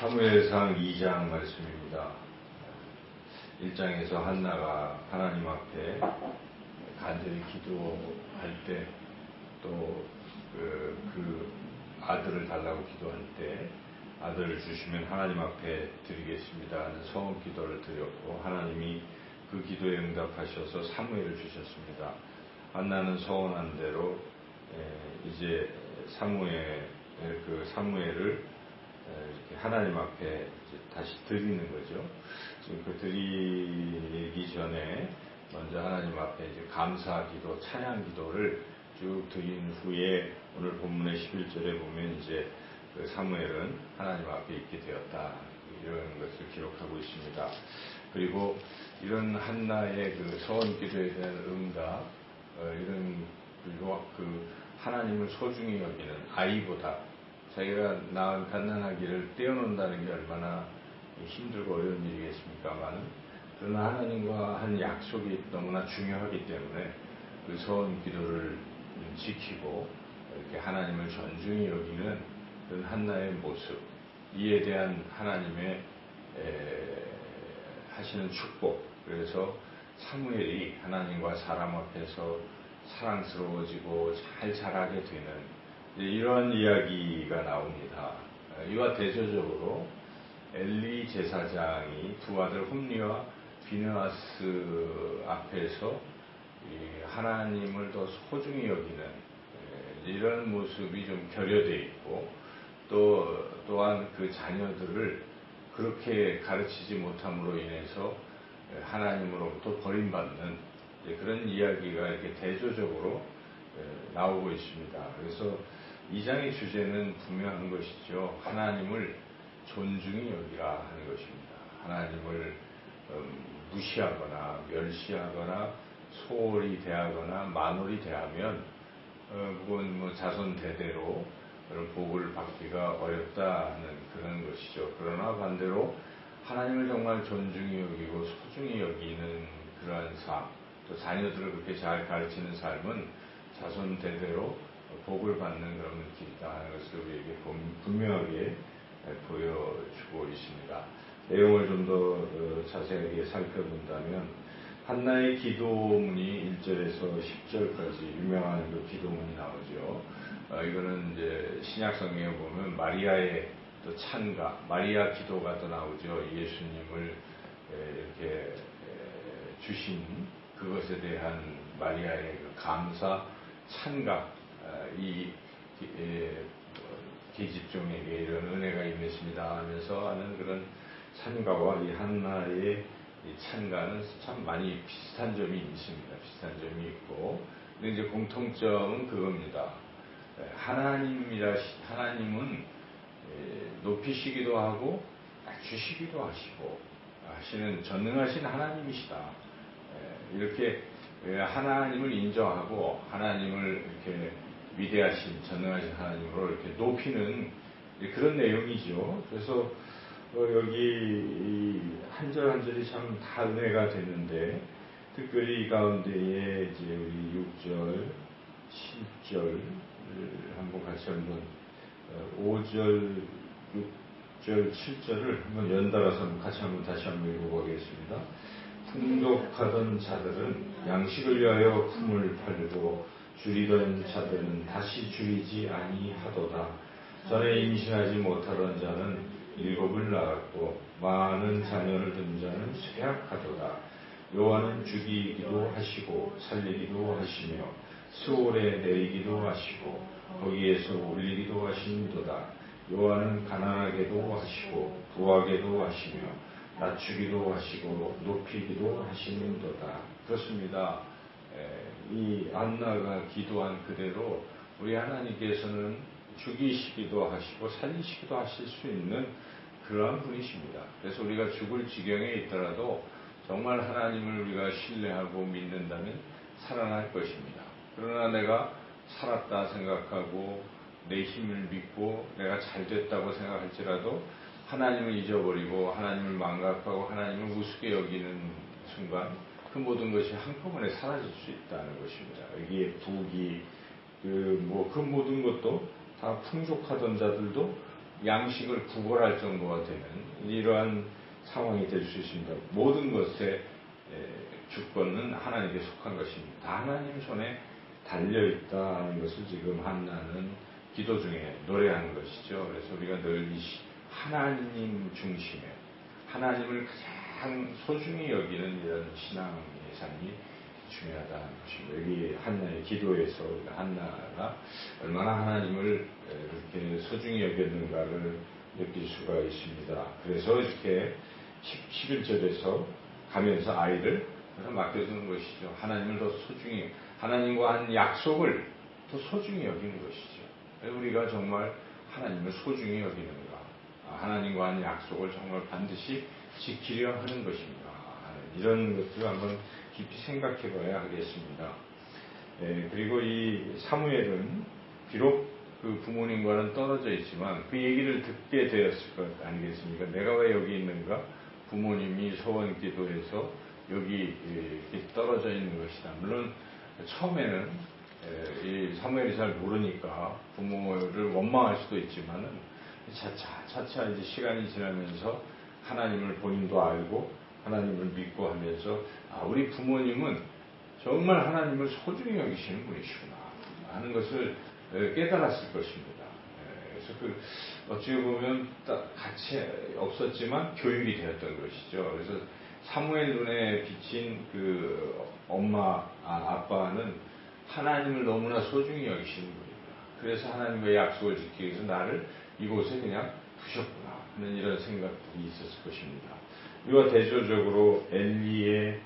사무엘상 2장 말씀입니다. 1장에서 한나가 하나님 앞에 간절히 기도할 때, 또 그 아들을 달라고 기도할 때 아들을 주시면 하나님 앞에 드리겠습니다 하는 소원 기도를 드렸고, 하나님이 그 기도에 응답하셔서 사무엘을 주셨습니다. 한나는 소원한 대로 이제 사무엘을 이렇게 하나님 앞에 이제 다시 드리는 거죠. 지금 그 드리기 전에 먼저 하나님 앞에 이제 감사 기도, 찬양 기도를 쭉 드린 후에 오늘 본문의 11절에 보면 이제 그 사무엘은 하나님 앞에 있게 되었다, 이런 것을 기록하고 있습니다. 그리고 이런 한나의 그 소원 기도에 대한 응답, 그리고 그 하나님을 소중히 여기는 아이보다 자기가 낳은 갓난아기를 떼어놓는다는 게 얼마나 힘들고 어려운 일이겠습니까만, 그러나 하나님과 한 약속이 너무나 중요하기 때문에 그 소원 기도를 지키고 이렇게 하나님을 존중히 여기는 그런 한나의 모습, 이에 대한 하나님의 하시는 축복, 그래서 사무엘이 하나님과 사람 앞에서 사랑스러워지고 잘 자라게 되는 이런 이야기가 나옵니다. 이와 대조적으로 엘리 제사장이 두 아들 홈리와 비느하스 앞에서 하나님을 더 소중히 여기는 이런 모습이 좀 결여되어 있고, 또한 그 자녀들을 그렇게 가르치지 못함으로 인해서 하나님으로부터 버림받는 그런 이야기가 이렇게 대조적으로 나오고 있습니다. 그래서 이 장의 주제는 분명한 것이죠. 하나님을 존중히 여기라 하는 것입니다. 하나님을 무시하거나 멸시하거나 소홀히 대하거나 만홀히 대하면 그건 자손 대대로 그런 복을 받기가 어렵다 하는 그런 것이죠. 그러나 반대로 하나님을 정말 존중히 여기고 소중히 여기는 그러한 삶, 또 자녀들을 그렇게 잘 가르치는 삶은 자손 대대로 복을 받는 그런 길이다 하는 것을 우리에게 분명하게 보여주고 있습니다. 내용을 좀 더 자세하게 살펴본다면, 한나의 기도문이 1절에서 10절까지 유명한 그 기도문이 나오죠. 이거는 이제 신약 성경에 보면 마리아의 또 찬가, 마리아 기도가 또 나오죠. 예수님을 이렇게 주신 그것에 대한 마리아의 그 감사, 찬가, 이 계집종에게 이런 은혜가 임했습니다 하면서 하는 그런 찬가와 이 한나의 이 찬가는 참 많이 비슷한 점이 있습니다. 비슷한 점이 있고, 근데 이제 공통점은 그겁니다. 하나님은 높이시기도 하고 낮추시기도 하시는 전능하신 하나님이시다. 이렇게 하나님을 인정하고 하나님을 이렇게 위대하신 전능하신 하나님으로 이렇게 높이는 그런 내용이죠. 그래서 여기 한 절 한 절이 참 다 은혜가 되는데, 특별히 이 가운데에 이제 우리 6절, 7절 한번 같이 5절, 6절, 7절을 한번 연달아서 같이 다시 한번 읽어보겠습니다. 풍족하던 자들은 양식을 위하여 품을 팔고 줄이던 자들은 다시 줄이지 아니하도다. 전에 임신하지 못하던 자는 7을 낳았고 많은 자녀를 둔 자는 쇠약하도다. 여호와는 죽이기도 하시고 살리기도 하시며 수월에 내리기도 하시고 거기에서 올리기도 하시는도다. 여호와는 가난하게도 하시고 부하게도 하시며 낮추기도 하시고 높이기도 하시는도다. 그렇습니다. 이 한나가 기도한 그대로 우리 하나님께서는 죽이시기도 하시고 살리시기도 하실 수 있는 그러한 분이십니다. 그래서 우리가 죽을 지경에 있더라도 정말 하나님을 우리가 신뢰하고 믿는다면 살아날 것입니다. 그러나 내가 살았다 생각하고 내 힘을 믿고 내가 잘됐다고 생각할지라도 하나님을 잊어버리고 하나님을 망각하고 하나님을 우습게 여기는 순간 그 모든 것이 한꺼번에 사라질 수 있다는 것입니다. 여기에 부귀, 그 모든 것도 다 풍족하던 자들도 양식을 구걸할 정도가 되는 이러한 상황이 될 수 있습니다. 모든 것의 주권은 하나님께 속한 것입니다. 다 하나님 손에 달려있다는 것을 지금 한나는 기도 중에 노래하는 것이죠. 그래서 우리가 늘 하나님 중심에 하나님을 가장 소중히 여기는 이런 신앙의 삶이 중요하다는 것입니다. 여기 한나의 기도에서 한나가 얼마나 하나님을 이렇게 소중히 여겼는가를 느낄 수가 있습니다. 그래서 이렇게 11절에서 가면서 아이를 맡겨주는 것이죠. 하나님을 더 소중히, 하나님과 한 약속을 더 소중히 여기는 것이죠. 우리가 정말 하나님을 소중히 여기는가, 하나님과 한 약속을 정말 반드시 지키려 하는 것인가, 이런 것들을 한번 깊이 생각해 봐야 하겠습니다. 그리고 이 사무엘은 비록 그 부모님과는 떨어져 있지만 그 얘기를 듣게 되었을 것 아니겠습니까? 내가 왜 여기 있는가? 부모님이 소원 기도해서 여기 이렇게 떨어져 있는 것이다. 물론 처음에는 이 사무엘이 잘 모르니까 부모를 원망할 수도 있지만은 차차 이제 시간이 지나면서 하나님을 본인도 알고 하나님을 믿고 하면서 우리 부모님은 정말 하나님을 소중히 여기시는 분이시구나 하는 것을 깨달았을 것입니다. 그래서 어찌 보면 같이 없었지만 교육이 되었던 것이죠. 그래서 사무엘 눈에 비친 그 엄마, 아빠는 하나님을 너무나 소중히 여기시는 분이구나. 그래서 하나님과의 약속을 지키기 위해서 나를 이곳에 그냥 두셨구나 하는 이런 생각들이 있었을 것입니다. 이와 대조적으로 엘리의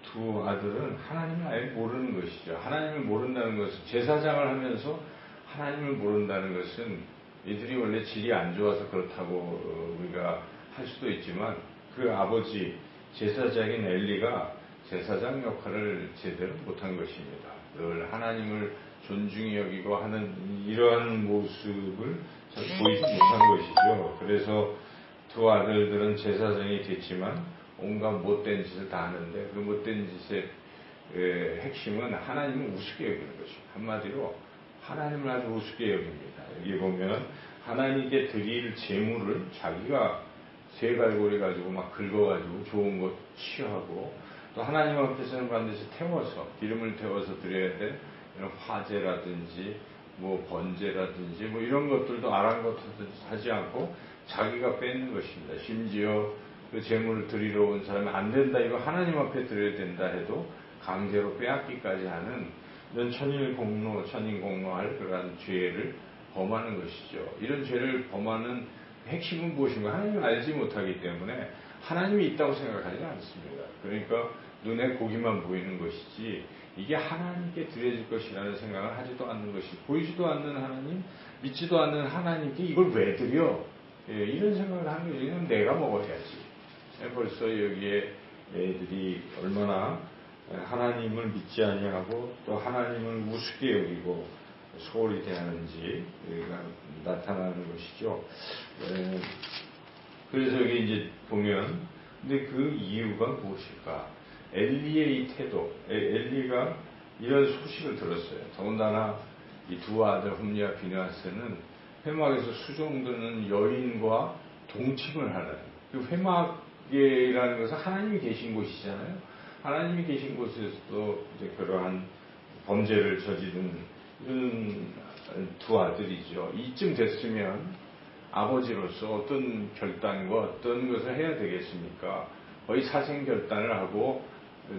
두 아들은 하나님을 아예 모르는 것이죠. 하나님을 모른다는 것은 제사장을 하면서 하나님을 모른다는 것은 이들이 원래 질이 안 좋아서 그렇다고 우리가 할 수도 있지만 그 아버지 제사장인 엘리가 제사장 역할을 제대로 못한 것입니다. 늘 하나님을 존중히 여기고 하는 이러한 모습을 잘 보이지 못한 것이죠. 그래서 두 아들들은 제사장이 됐지만 온갖 못된 짓을 다 하는데 그 못된 짓의 핵심은 하나님을 우습게 여기는 것입니다. 한마디로 하나님을 아주 우습게 여깁니다. 여기 보면 하나님께 드릴 재물을 자기가 세 갈고리 가지고 막 긁어가지고 좋은 것 취하고 또 하나님 앞에서는 반드시 태워서 기름을 태워서 드려야 될 이런 화제라든지 뭐 번제라든지 뭐 이런 것들도 아랑곳하지 않고 자기가 뺏는 것입니다. 심지어 그 재물을 드리러 온 사람이 안 된다 이거 하나님 앞에 드려야 된다 해도 강제로 빼앗기까지 하는 이런 천인공노할 그러한 죄를 범하는 것이죠. 이런 죄를 범하는 핵심은 무엇인가? 하나님을 알지 못하기 때문에 하나님이 있다고 생각하지 않습니다. 그러니까 눈에 고기만 보이는 것이지 이게 하나님께 드려질 것이라는 생각을 하지도 않는 것이 보이지도 않는 하나님, 믿지도 않는 하나님께 이걸 왜 드려? 이런 생각을 하는 거죠. 이건 내가 먹어야지. 벌써 여기에 애들이 얼마나 하나님을 믿지 아니하고 또 하나님을 우습게 여기고 소홀히 대하는지 나타나는 것이죠. 그래서 여기 이제 보면 근데 그 이유가 무엇일까? 엘리의 이 태도, 엘리가 이런 소식을 들었어요. 더군다나 이 두 아들 홈리와 비느하스는 회막에서 수종드는 여인과 동침을 하는 그 회막이라는 것은 하나님이 계신 곳이잖아요. 하나님이 계신 곳에서도 이제 그러한 범죄를 저지른 이런 두 아들이죠. 이쯤 됐으면 아버지로서 어떤 결단과 어떤 것을 해야 되겠습니까? 거의 사생결단을 하고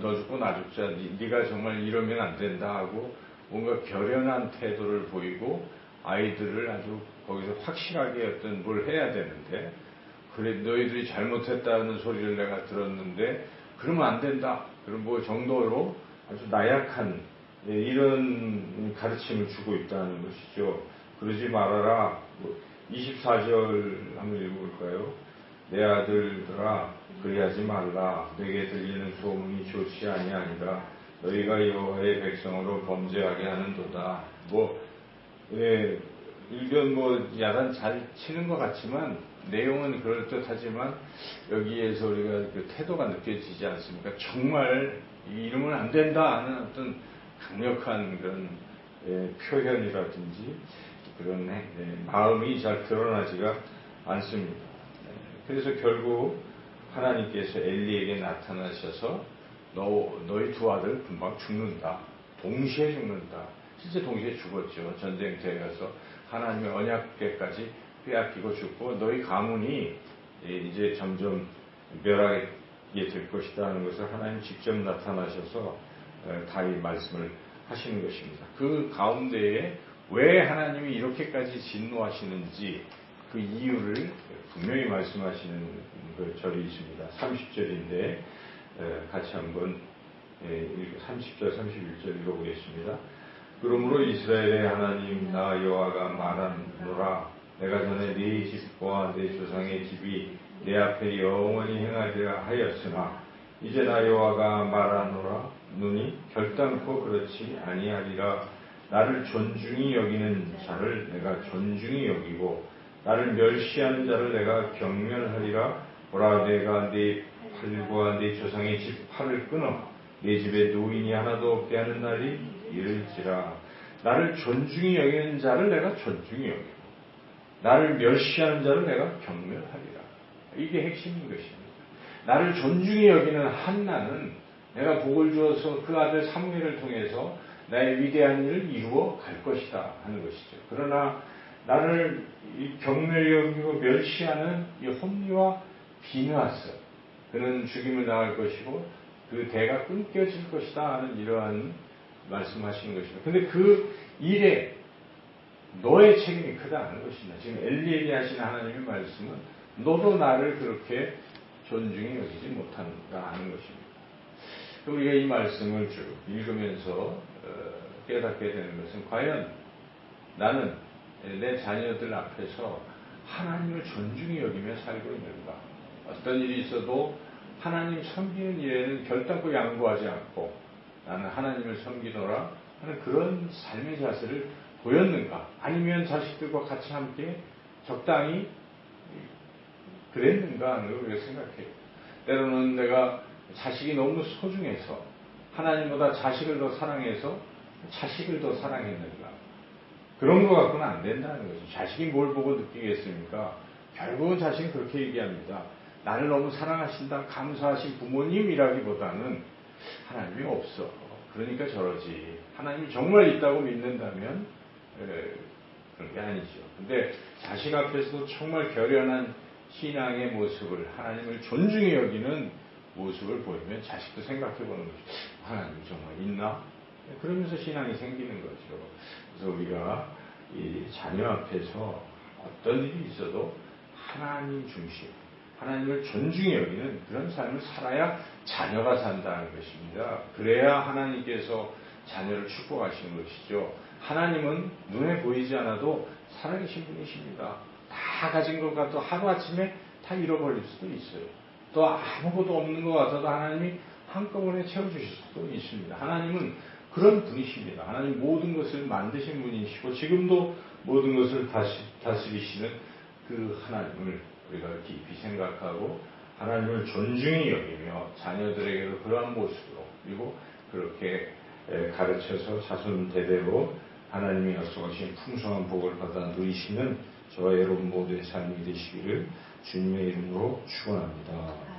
너 죽고 나 죽자 네가 정말 이러면 안 된다 하고 뭔가 결연한 태도를 보이고 아이들을 아주 거기서 확실하게 어떤 뭘 해야 되는데 그래 너희들이 잘못했다는 소리를 내가 들었는데 그러면 안 된다. 그럼 뭐 정도로 아주 나약한 이런 가르침을 주고 있다는 것이죠. 그러지 말아라. 24절 한번 읽어볼까요? 내 아들들아 그리하지 말라. 내게 들리는 소문이 좋지 아니하니라. 너희가 여호와의 백성으로 범죄하게 하는도다. 일견 야단 잘 치는 것 같지만 내용은 그럴듯하지만 여기에서 우리가 그 태도가 느껴지지 않습니까? 정말 이러면 안 된다 하는 어떤 강력한 그런 표현이라든지 그런 마음이 잘 드러나지가 않습니다. 그래서 결국 하나님께서 엘리에게 나타나셔서 너희 두 아들 금방 죽는다. 동시에 죽는다. 실제 동시에 죽었죠. 전쟁터에 가서 하나님의 언약궤까지 빼앗기고 죽고 너희 가문이 이제 점점 멸하게 될 것이다 하는 것을 하나님 직접 나타나셔서 다 이 말씀을 하시는 것입니다. 그 가운데에 왜 하나님이 이렇게까지 진노하시는지 그 이유를 분명히 말씀하시는 그 절이 있습니다. 30절인데 같이 한번 30절 31절 읽어보겠습니다. 그러므로 이스라엘의 하나님 나 여호와가 말하노라 내가 전에 네 집과 네 조상의 집이 내 앞에 영원히 행하리라 하였으나 이제 나 여호와가 말하노라 눈이 결단코 그렇지 아니하리라. 나를 존중히 여기는 자를 내가 존중히 여기고 나를 멸시하는 자를 내가 경멸하리라. 보라 내가 네 팔과 네 조상의 집 팔을 끊어 내 집에 노인이 하나도 없게 하는 날이 이를지라. 나를 존중히 여기는 자를 내가 존중히 여기고 나를 멸시하는 자를 내가 경멸하리라. 이게 핵심인 것입니다. 나를 존중히 여기는 한나는 내가 복을 주어서 그 아들 사무엘을 통해서 나의 위대한 일을 이루어 갈 것이다 하는 것이죠. 그러나 나를 경멸히 여기고 멸시하는 이 홈리와 비느하스 그는 죽임을 당할 것이고 그 대가 끊겨질 것이다 하는 이러한 말씀하시는 것입니다. 근데 그 일에 너의 책임이 크다 하는 것입니다. 지금 엘리에게 하신 하나님의 말씀은 너도 나를 그렇게 존중히 여기지 못한다 하는 것입니다. 우리가 이 말씀을 쭉 읽으면서 깨닫게 되는 것은 과연 나는 내 자녀들 앞에서 하나님을 존중히 여기며 살고 있는가? 어떤 일이 있어도 하나님 섬기는 일에는 결단코 양보하지 않고 나는 하나님을 섬기노라 하는 그런 삶의 자세를 보였는가? 아니면 자식들과 같이 함께 적당히 그랬는가 하는 걸 우리가 생각해요. 때로는 내가 자식이 너무 소중해서 하나님보다 자식을 더 사랑해서 자식을 더 사랑했는가? 그런 거 갖고는 안 된다는 거죠. 자식이 뭘 보고 느끼겠습니까? 결국은 자식은 그렇게 얘기합니다. 나를 너무 사랑하신다, 감사하신 부모님이라기보다는 하나님이 없어. 그러니까 저러지. 하나님이 정말 있다고 믿는다면 그런 게 아니죠. 근데 자식 앞에서도 정말 결연한 신앙의 모습을 하나님을 존중히 여기는 모습을 보이면 자식도 생각해보는 거죠. 하나님이 정말 있나? 그러면서 신앙이 생기는 거죠. 그래서 우리가 이 자녀 앞에서 어떤 일이 있어도 하나님 중심, 하나님을 존중히 여기는 그런 삶을 살아야 자녀가 산다는 것입니다. 그래야 하나님께서 자녀를 축복하시는 것이죠. 하나님은 눈에 보이지 않아도 살아계신 분이십니다. 다 가진 것 같아도 하루아침에 다 잃어버릴 수도 있어요. 또 아무것도 없는 것 같아도 하나님이 한꺼번에 채워주실 수도 있습니다. 하나님은 그런 분이십니다. 하나님 모든 것을 만드신 분이시고 지금도 모든 것을 다스리시는 그 하나님을 우리가 깊이 생각하고 하나님을 존중히 여기며 자녀들에게도 그러한 모습으로 그리고 그렇게 가르쳐서 자손 대대로 하나님이 약속하신 풍성한 복을 받아 누리시는 저와 여러분 모두의 삶이 되시기를 주님의 이름으로 축원합니다.